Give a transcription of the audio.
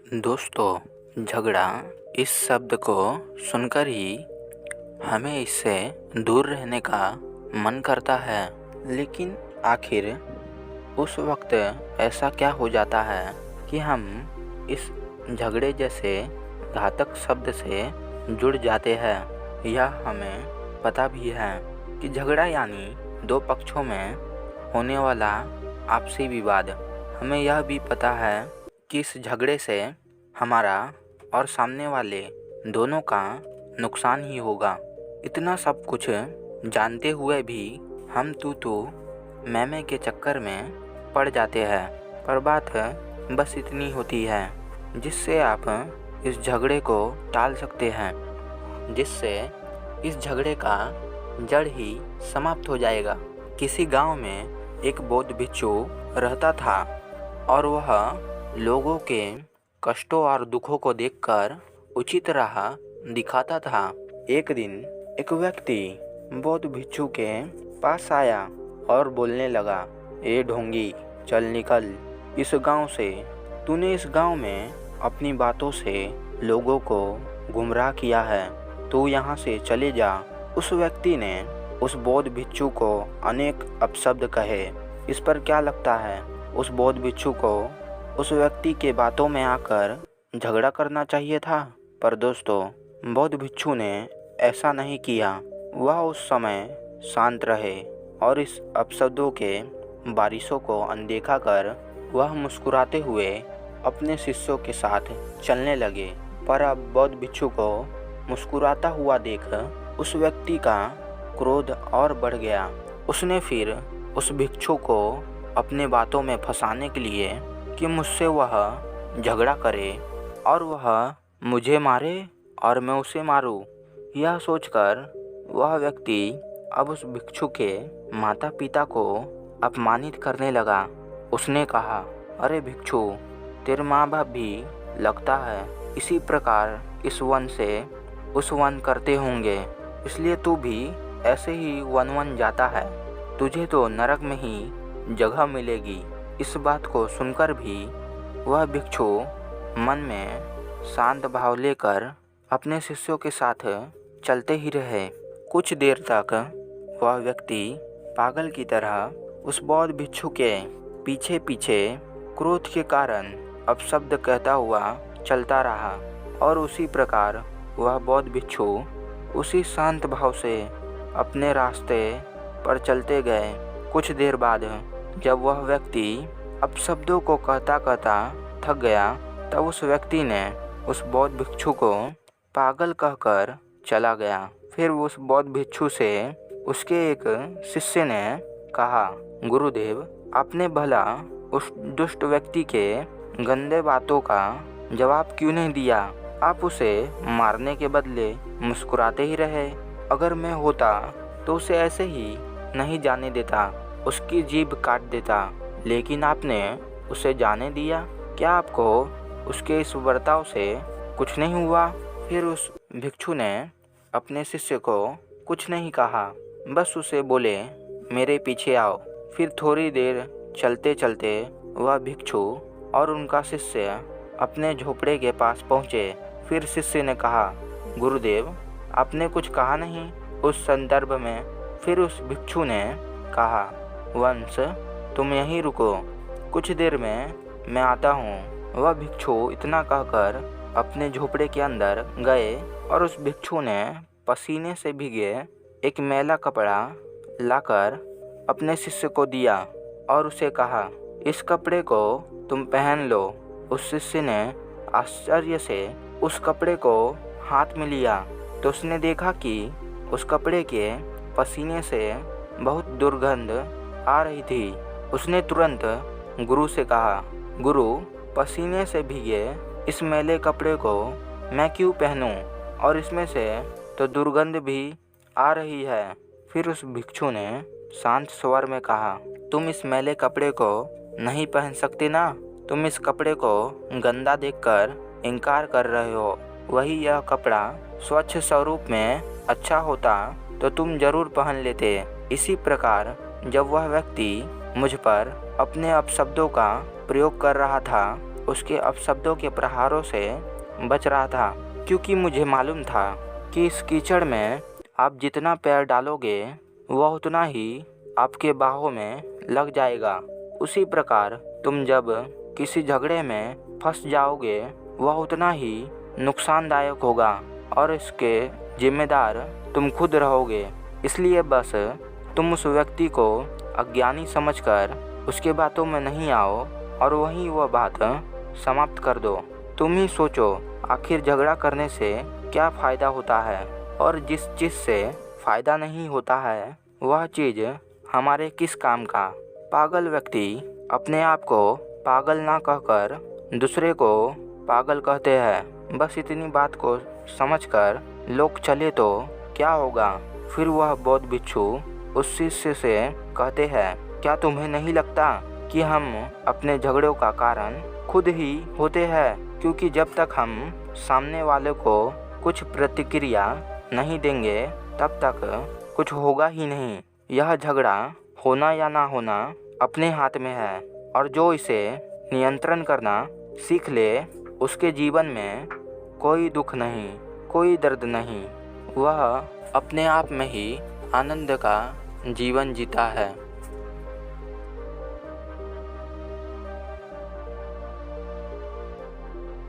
दोस्तों, झगड़ा इस शब्द को सुनकर ही हमें इससे दूर रहने का मन करता है। लेकिन आखिर उस वक्त ऐसा क्या हो जाता है कि हम इस झगड़े जैसे घातक शब्द से जुड़ जाते हैं। यह हमें पता भी है कि झगड़ा यानी दो पक्षों में होने वाला आपसी विवाद। हमें यह भी पता है कि इस झगड़े से हमारा और सामने वाले दोनों का नुकसान ही होगा। इतना सब कुछ जानते हुए भी हम तू मैं के चक्कर में पड़ जाते हैं। पर बात बस इतनी होती है जिससे आप इस झगड़े को टाल सकते हैं, जिससे इस झगड़े का जड़ ही समाप्त हो जाएगा। किसी गांव में एक बौद्ध भिक्षु रहता था और वह लोगों के कष्टों और दुखों को देखकर उचित राह दिखाता था। एक दिन एक व्यक्ति बौद्ध भिक्षु के पास आया और बोलने लगा, ए ढोंगी, चल निकल इस गांव से। तूने इस गांव में अपनी बातों से लोगों को गुमराह किया है, तू यहाँ से चले जा। उस व्यक्ति ने उस बौद्ध भिक्षु को अनेक अपशब्द कहे। इस पर क्या लगता है, उस बौद्ध भिक्षु को उस व्यक्ति के बातों में आकर झगड़ा करना चाहिए था? पर दोस्तों, बौद्ध भिक्षु ने ऐसा नहीं किया। वह उस समय शांत रहे और इस अपशब्दों के बारिशों को अनदेखा कर वह मुस्कुराते हुए अपने शिष्यों के साथ चलने लगे। पर अब बौद्ध भिक्षु को मुस्कुराता हुआ देख उस व्यक्ति का क्रोध और बढ़ गया। उसने फिर उस भिक्षु को अपने बातों में फंसाने के लिए कि मुझसे वह झगड़ा करे और वह मुझे मारे और मैं उसे मारूं, यह सोचकर वह व्यक्ति अब उस भिक्षु के माता पिता को अपमानित करने लगा। उसने कहा, अरे भिक्षु, तेरे माँ बाप भी लगता है इसी प्रकार इस वन से उस वन करते होंगे, इसलिए तू भी ऐसे ही वन जाता है। तुझे तो नरक में ही जगह मिलेगी। इस बात को सुनकर भी वह भिक्षु मन में शांत भाव लेकर अपने शिष्यों के साथ चलते ही रहे। कुछ देर तक वह व्यक्ति पागल की तरह उस बौद्ध भिक्षु के पीछे पीछे क्रोध के कारण अपशब्द कहता हुआ चलता रहा और उसी प्रकार वह बौद्ध भिक्षु उसी शांत भाव से अपने रास्ते पर चलते गए। कुछ देर बाद जब वह व्यक्ति अपशब्दों को कहता कहता थक गया, तब उस व्यक्ति ने उस बौद्ध भिक्षु को पागल कहकर चला गया। फिर उस बौद्ध भिक्षु से उसके एक शिष्य ने कहा, गुरुदेव, आपने भला उस दुष्ट व्यक्ति के गंदे बातों का जवाब क्यों नहीं दिया? आप उसे मारने के बदले मुस्कुराते ही रहे। अगर मैं होता तो उसे ऐसे ही नहीं जाने देता, उसकी जीभ काट देता, लेकिन आपने उसे जाने दिया। क्या आपको उसके इस बर्ताव से कुछ नहीं हुआ? फिर उस भिक्षु ने अपने शिष्य को कुछ नहीं कहा, बस उसे बोले, मेरे पीछे आओ। फिर थोड़ी देर चलते चलते वह भिक्षु और उनका शिष्य अपने झोपड़े के पास पहुँचे। फिर शिष्य ने कहा, गुरुदेव, आपने कुछ कहा नहीं उस संदर्भ में। फिर उस भिक्षु ने कहा, वंश, तुम यहीं रुको, कुछ देर में मैं आता हूँ। वह भिक्षु इतना कहकर अपने झोपड़े के अंदर गए और उस भिक्षु ने पसीने से भीगे एक मैला कपड़ा लाकर अपने शिष्य को दिया और उसे कहा, इस कपड़े को तुम पहन लो। उस शिष्य ने आश्चर्य से उस कपड़े को हाथ में लिया तो उसने देखा कि उस कपड़े के पसीने से बहुत दुर्गंध आ रही थी। उसने तुरंत गुरु से कहा, गुरु, पसीने से भीगे इस मैले कपड़े को मैं क्यों पहनूं, और इसमें से तो दुर्गंध भी आ रही है। फिर उस भिक्षु ने शांत स्वर में कहा, तुम इस मैले कपड़े को नहीं पहन सकते ना? तुम इस कपड़े को गंदा देखकर इनकार कर रहे हो। वही यह कपड़ा स्वच्छ स्वरूप में अच्छा होता तो तुम जरूर पहन लेते। इसी प्रकार जब वह व्यक्ति मुझ पर अपने अपशब्दों का प्रयोग कर रहा था उसके अपशब्दों के प्रहारों से बच रहा था, क्योंकि मुझे मालूम था कि इस कीचड़ में आप जितना पैर डालोगे वह उतना ही आपके बाहों में लग जाएगा। उसी प्रकार तुम जब किसी झगड़े में फंस जाओगे वह उतना ही नुकसानदायक होगा और इसके जिम्मेदार तुम खुद रहोगे। इसलिए बस तुम उस व्यक्ति को अज्ञानी समझकर उसके बातों में नहीं आओ और वहीं वह बात समाप्त कर दो। तुम ही सोचो, आखिर झगड़ा करने से क्या फ़ायदा होता है, और जिस चीज़ से फ़ायदा नहीं होता है वह चीज़ हमारे किस काम का। पागल व्यक्ति अपने आप को पागल ना कहकर दूसरे को पागल कहते हैं। बस इतनी बात को समझकर लोग चले तो क्या होगा। फिर वह बौद्ध भिक्षु उस शिष्य से कहते हैं, क्या तुम्हें नहीं लगता कि हम अपने झगड़ों का कारण खुद ही होते हैं, क्योंकि जब तक हम सामने वाले को कुछ प्रतिक्रिया नहीं देंगे तब तक कुछ होगा ही नहीं। यह झगड़ा होना या ना होना अपने हाथ में है, और जो इसे नियंत्रण करना सीख ले उसके जीवन में कोई दुख नहीं, कोई दर्द नहीं, वह अपने आप में ही आनंद का जीवन जीता है।